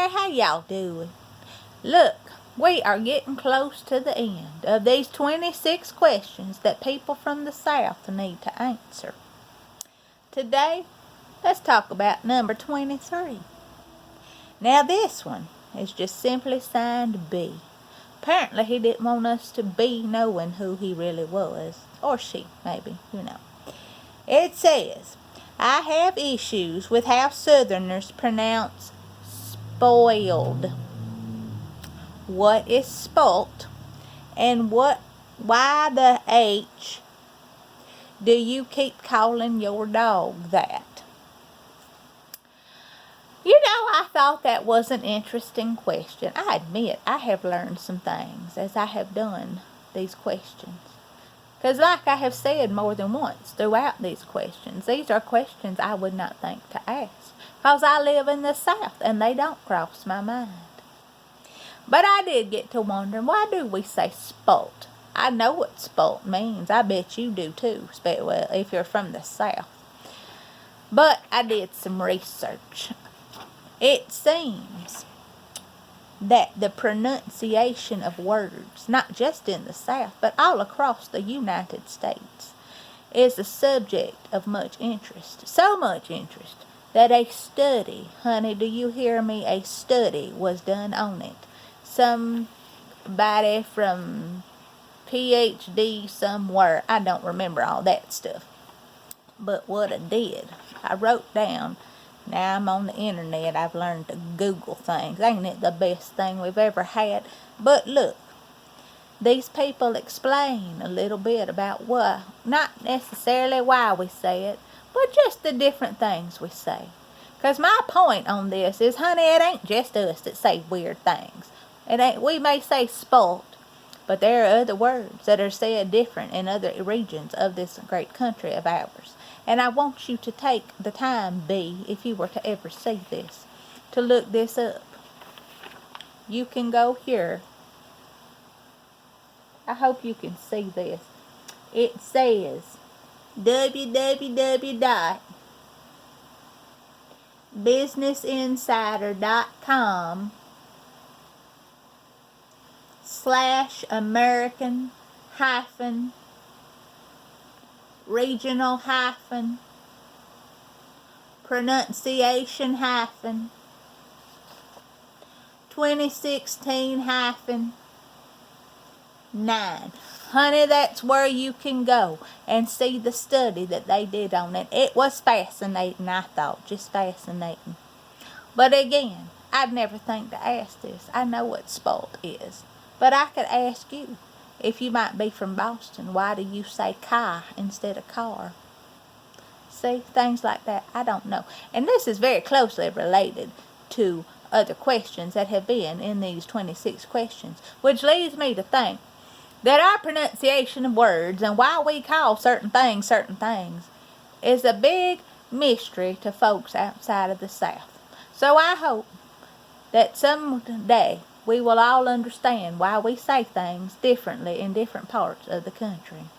there, how y'all doing? Look, we are getting close to the end of these 26 questions that people from the South need to answer. Today, let's talk about number 23. Now this one is just simply signed B. Apparently he didn't want us to be knowing who he really was. Or she, maybe, It says, I have issues with how Southerners pronounce spoiled. What is spolt? And why the H do you keep calling your dog that? I thought that was an interesting question. I admit I have learned some things as I have done these questions. Because like I have said more than once throughout these questions, these are questions I would not think to ask. Because I live in the South and they don't cross my mind. But I did get to wondering, why do we say spolt? I know what spolt means. I bet you do too, well, if you're from the South. But I did some research. It seems that the pronunciation of words, not just in the South, but all across the United States, is a subject of much interest. So much interest that a study, honey, do you hear me? A study was done on it. Somebody from PhD somewhere, I don't remember all that stuff. But what I did, I wrote down. Now I'm on the internet, I've learned to Google things. Ain't it the best thing we've ever had? But look, these people explain a little bit about what, not necessarily why we say it, but just the different things we say. Because my point on this is, honey, it ain't just us that say weird things. We may say spolt, but there are other words that are said different in other regions of this great country of ours. And I want you to take the time, B, if you were to ever see this, to look this up. You can go here. I hope you can see this. It says www.businessinsider.com/American regional pronunciation 2016 9. Honey, that's where you can go and see the study that they did on it. It was fascinating, I thought, just fascinating. But again, I'd never think to ask this. I know what spolt is, but I could ask you. If you might be from Boston, why do you say car instead of car? See, things like that, I don't know. And this is very closely related to other questions that have been in these 26 questions, which leads me to think that our pronunciation of words and why we call certain things is a big mystery to folks outside of the South. So I hope that someday we will all understand why we say things differently in different parts of the country.